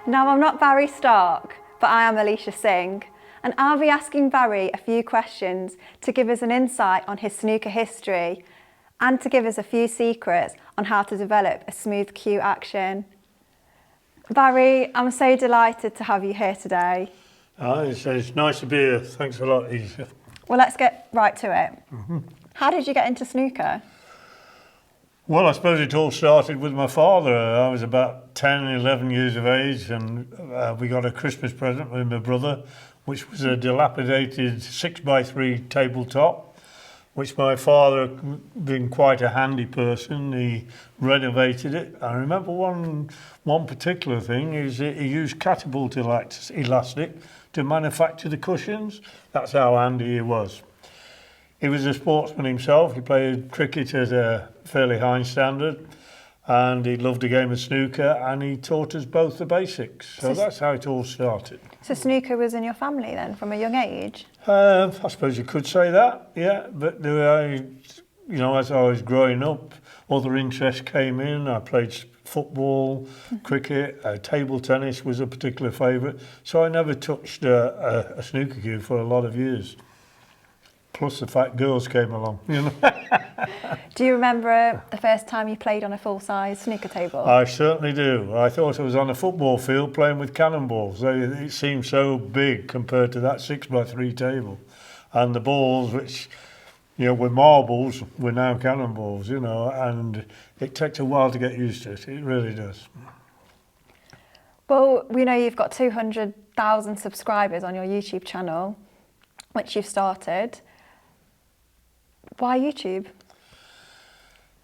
Now, I'm not Barry Stark, but I am Alicia Singh, and I'll be asking Barry a few questions to give us an insight on his snooker history and to give us a few secrets on how to develop a smooth cue action. Barry, I'm so delighted to have you here today. It's nice to be here. Thanks a lot, Alicia. Well, let's get right to it. How did you get into snooker? Well, I suppose it all started with my father. I was about 10, 11 years of age, and we got a Christmas present with my brother, which was a dilapidated 6x3 tabletop, which my father, being quite a handy person, he renovated it. I remember one particular thing is he used catapult elastic to manufacture the cushions. That's how handy he was. He was a sportsman himself. He played cricket at a fairly high standard, and he loved a game of snooker, and he taught us both the basics. So that's how it all started. So snooker was in your family then, from a young age? I suppose you could say that, yeah. But as I was growing up, other interests came in. I played football, cricket, table tennis was a particular favourite. So I never touched a snooker cue for a lot of years. Plus the fact girls came along, you know. Do you remember the first time you played on a full-size snooker table? I certainly do. I thought I was on a football field playing with cannonballs. It seemed so big compared to that 6x3 table. And the balls, which, were marbles, were now cannonballs, and it takes a while to get used to it. It really does. Well, we know you've got 200,000 subscribers on your YouTube channel, which you've started. Why YouTube?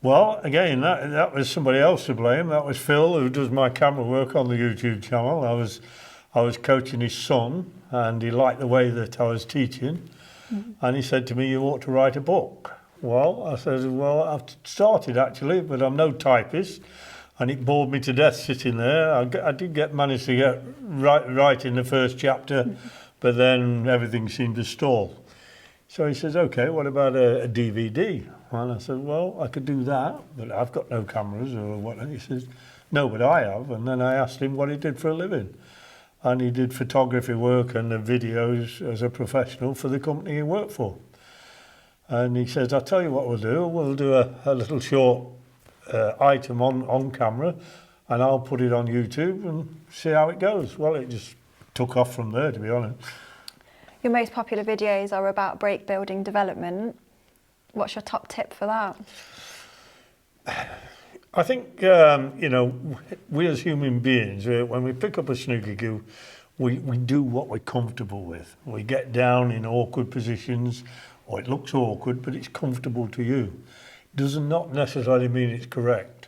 Well, again, that was somebody else to blame. That was Phil, who does my camera work on the YouTube channel. I was coaching his son, and he liked the way that I was teaching. And he said to me, "You ought to write a book." Well, I said, "Well, I've started actually, but I'm no typist." And it bored me to death sitting there. I did manage to get right in the first chapter, but then everything seemed to stall. So he says, "Okay, what about a DVD?" And I said, "Well, I could do that, but I've got no cameras or what." And he says, "No, but I have." And then I asked him what he did for a living. And he did photography work and the videos as a professional for the company he worked for. And he says, "I'll tell you what we'll do a little short item on camera, and I'll put it on YouTube and see how it goes." Well, it just took off from there, to be honest. Your most popular videos are about break building development. What's your top tip for that? I think, we as human beings, when we pick up a snooker cue, we do what we're comfortable with. We get down in awkward positions, or it looks awkward, but it's comfortable to you. It does not necessarily mean it's correct.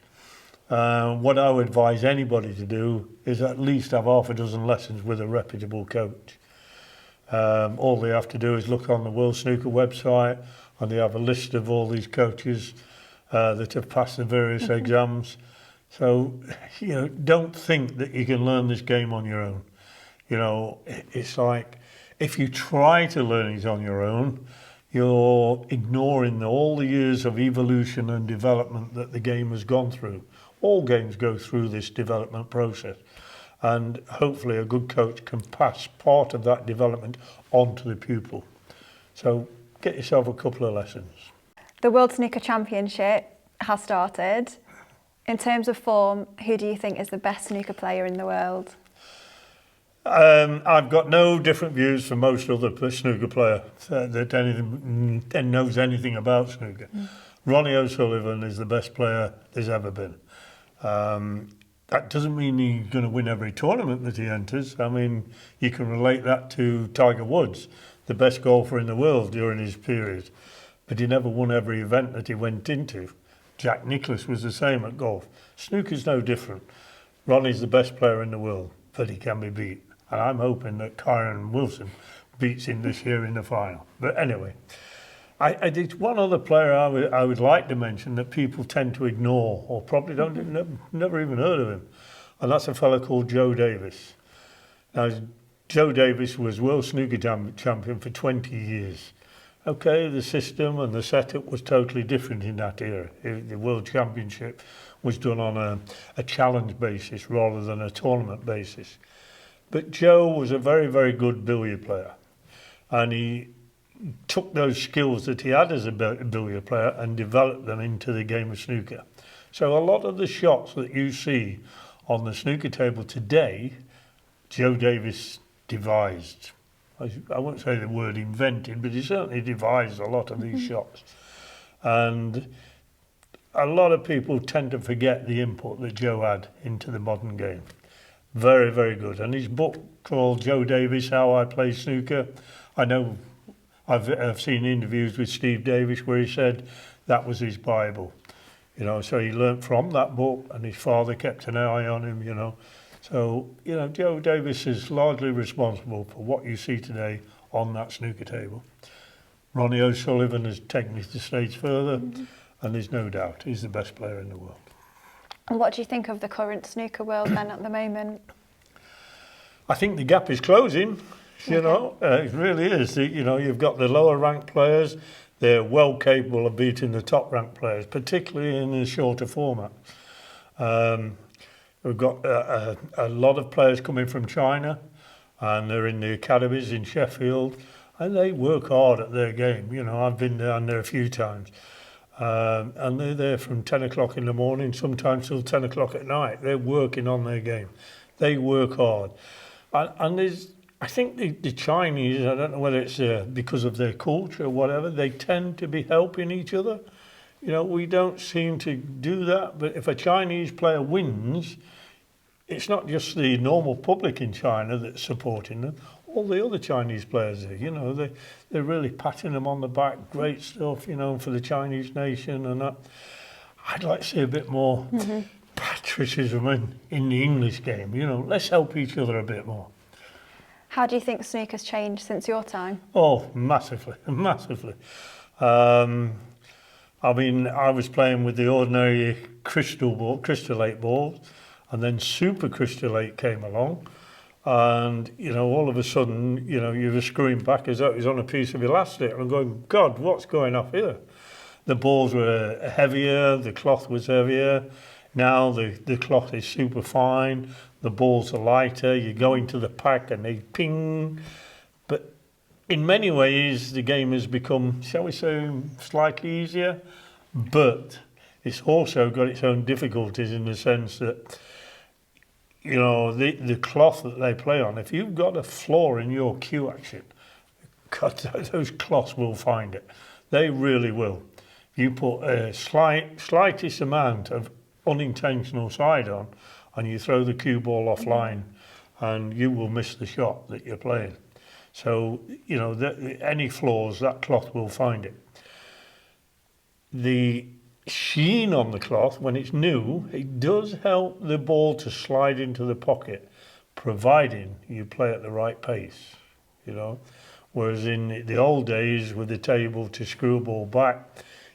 What I would advise anybody to do is at least have half a dozen lessons with a reputable coach. All they have to do is look on the World Snooker website, and they have a list of all these coaches that have passed the various exams. So, don't think that you can learn this game on your own. It's like if you try to learn it on your own, you're ignoring all the years of evolution and development that the game has gone through. All games go through this development process. And hopefully a good coach can pass part of that development on to the pupil. So get yourself a couple of lessons. The World Snooker Championship has started. In terms of form, who do you think is the best snooker player in the world? I've got no different views from most other snooker player that knows anything about snooker. Ronnie O'Sullivan is the best player there's ever been. That doesn't mean he's going to win every tournament that he enters. I mean, you can relate that to Tiger Woods, the best golfer in the world during his period. But he never won every event that he went into. Jack Nicklaus was the same at golf. Snooker's no different. Ronnie's the best player in the world, but he can be beat. And I'm hoping that Kyren Wilson beats him this year in the final. But anyway, I did one other player I would like to mention that people tend to ignore, or probably never even heard of him, and that's a fellow called Joe Davis. Now, Joe Davis was World Snooker Champion for 20 years. Okay, the system and the setup was totally different in that era. The World Championship was done on a challenge basis rather than a tournament basis. But Joe was a very, very good billiard player, and he took those skills that he had as a billiard player and developed them into the game of snooker. So a lot of the shots that you see on the snooker table today, Joe Davis devised. I won't say the word invented, but he certainly devised a lot of these shots. And a lot of people tend to forget the input that Joe had into the modern game. Very, very good. And his book called Joe Davis, How I Play Snooker, I know I've seen interviews with Steve Davis where he said that was his Bible. You know, so he learnt from that book, and his father kept an eye on him, you know. So, you know, Joe Davis is largely responsible for what you see today on that snooker table. Ronnie O'Sullivan has taken it the stage further, and there's no doubt he's the best player in the world. And what do you think of the current snooker world then at the moment? I think the gap is closing, you know, it really is. You know, you've got the lower ranked players, they're well capable of beating the top ranked players, particularly in the shorter format. We've got a lot of players coming from China, and they're in the academies in Sheffield, and they work hard at their game. You know, I've been down there a few times. And they're there from 10 o'clock in the morning, sometimes till 10 o'clock at night. They're working on their game. They work hard. And I think the Chinese, I don't know whether it's because of their culture or whatever, they tend to be helping each other. You know, we don't seem to do that, but if a Chinese player wins, it's not just the normal public in China that's supporting them. All the other Chinese players there, you know, they're really patting them on the back. Great stuff, you know, for the Chinese nation and that. I'd like to see a bit more patriotism in the English game. You know, let's help each other a bit more. How do you think snooker's changed since your time? Oh, massively, massively. I mean, I was playing with the ordinary crystallate balls, and then super crystallate came along. And, you know, all of a sudden, you know, you were screwing back as though it was on a piece of elastic. And I'm going, God, what's going off here? The balls were heavier, the cloth was heavier. Now the cloth is super fine, the balls are lighter, you go into the pack and they ping. But in many ways, the game has become, shall we say, slightly easier. But it's also got its own difficulties in the sense that, you know, the cloth that they play on, if you've got a flaw in your cue action, God, those cloths will find it. They really will. You put a slightest amount of unintentional side on, and you throw the cue ball offline, and you will miss the shot that you're playing. So, you know, any flaws, that cloth will find it. The sheen on the cloth, when it's new, it does help the ball to slide into the pocket, providing you play at the right pace, you know. Whereas in the old days with the table to screw a ball back,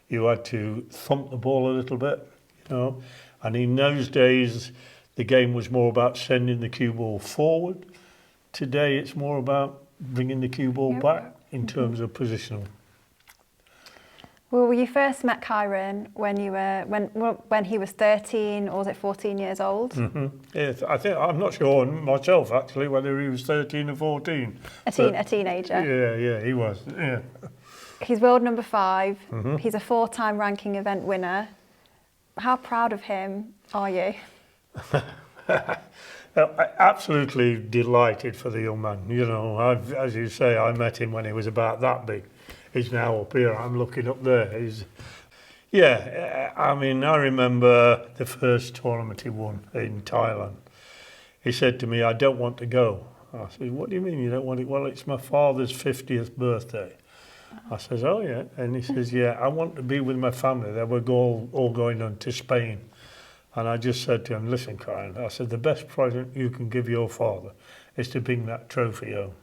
you had to thump the ball a little bit, you know. And in those days, the game was more about sending the cue ball forward. Today, it's more about bringing the cue ball back in terms of positional. Well, you first met Kyren when he was 13, or was it 14 years old? Yes, I'm not sure myself actually whether he was 13 or 14. A teenager. Yeah, he was. Yeah. He's world number 5. He's a 4-time ranking event winner. How proud of him are you? Absolutely delighted for the young man. You know, as you say, I met him when he was about that big. He's now up here, I'm looking up there. I mean, I remember the first tournament he won in Thailand. He said to me, I don't want to go. I said, what do you mean you don't want to? Well, it's my father's 50th birthday. I says, oh yeah. And he says, yeah, I want to be with my family. They were all going on to Spain. And I just said to him, listen, Kyren, I said, the best present you can give your father is to bring that trophy home.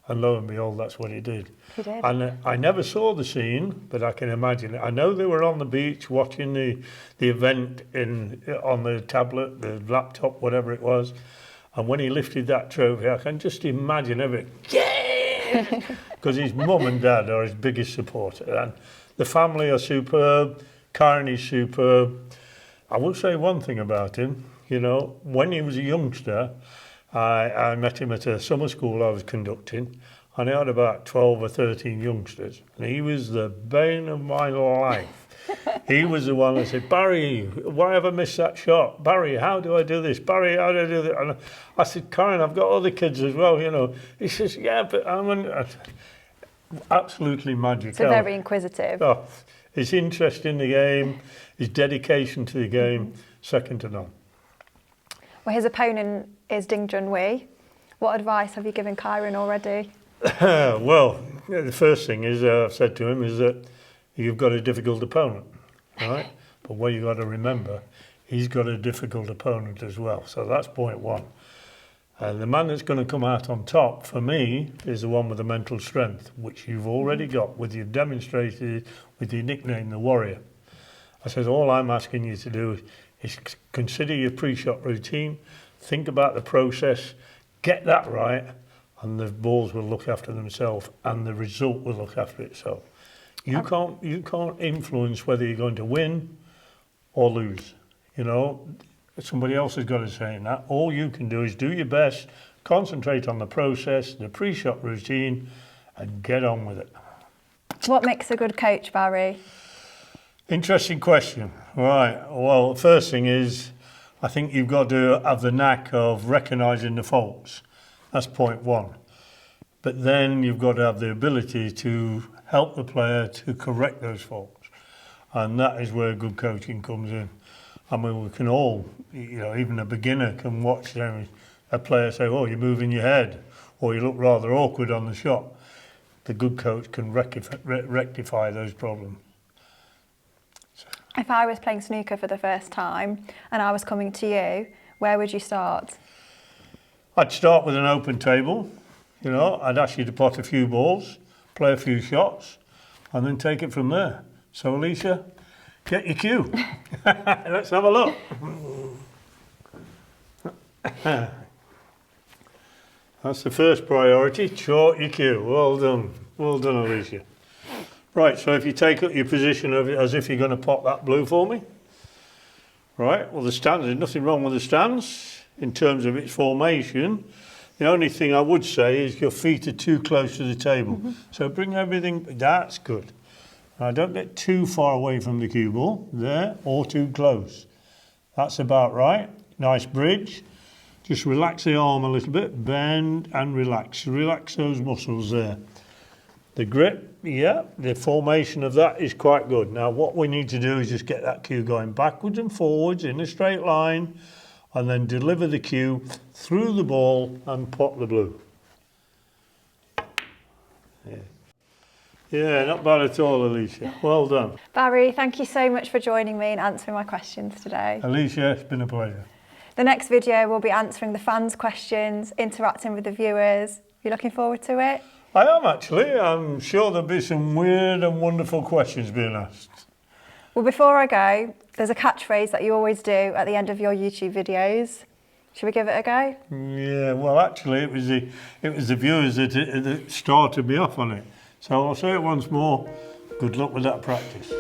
And lo and behold, that's what he did. He did. And I never saw the scene, but I can imagine it. I know they were on the beach watching the event on the tablet, the laptop, whatever it was. And when he lifted that trophy, I can just imagine everything. Yeah! Because his mum and dad are his biggest supporter. And the family are superb. Kyren is superb. I will say one thing about him. You know, when he was a youngster, I met him at a summer school I was conducting, and he had about 12 or 13 youngsters, and he was the bane of my life. He was the one that said, Barry, why have I missed that shot? Barry, how do I do this? Barry, how do I do that? And I said, Kyren, I've got other kids as well, you know. He says, yeah, but absolutely magic. So very inquisitive. Oh, his interest in the game, his dedication to the game, second to none. Well, his opponent is Ding Junhui. What advice have you given Kyren already? Well, the first thing is I've said to him is that you've got a difficult opponent, right? But what you've got to remember, he's got a difficult opponent as well. So that's point one. The man that's going to come out on top, for me, is the one with the mental strength, which you've already got, with you've demonstrated with your nickname, the Warrior. I said, all I'm asking you to do is consider your pre-shot routine, think about the process, get that right, and the balls will look after themselves, and the result will look after itself. You can't influence whether you're going to win or lose. You know, somebody else has got to say that. All you can do is do your best, concentrate on the process, the pre-shot routine, and get on with it. What makes a good coach, Barry? Interesting question. Right. Well, the first thing is, I think you've got to have the knack of recognising the faults. That's point one. But then you've got to have the ability to help the player to correct those faults. And that is where good coaching comes in. I mean, we can all, you know, even a beginner can watch a player say, oh, you're moving your head, or you look rather awkward on the shot. The good coach can rectify those problems. If I was playing snooker for the first time and I was coming to you, where would you start? I'd start with an open table. You know, I'd ask you to pot a few balls, play a few shots, and then take it from there. So, Alicia, get your cue. Let's have a look. That's the first priority, chart your cue. Well done, Alicia. Right, so if you take up your position of it as if you're going to pop that blue for me. Right, well the stands, there's nothing wrong with the stance in terms of its formation. The only thing I would say is your feet are too close to the table. So bring everything, that's good. Now don't get too far away from the cue ball, there, or too close. That's about right. Nice bridge. Just relax the arm a little bit, bend and relax. Relax those muscles there. The grip, yeah, the formation of that is quite good. Now what we need to do is just get that cue going backwards and forwards in a straight line, and then deliver the cue through the ball and pop the blue. Yeah, not bad at all, Alicia. Well done. Barry, thank you so much for joining me and answering my questions today. Alicia, it's been a pleasure. The next video will be answering the fans' questions, interacting with the viewers. You looking forward to it? I am actually. I'm sure there'll be some weird and wonderful questions being asked. Well, before I go, there's a catchphrase that you always do at the end of your YouTube videos. Should we give it a go? Yeah, well, actually, it was the viewers that started me off on it. So I'll say it once more. Good luck with that practice.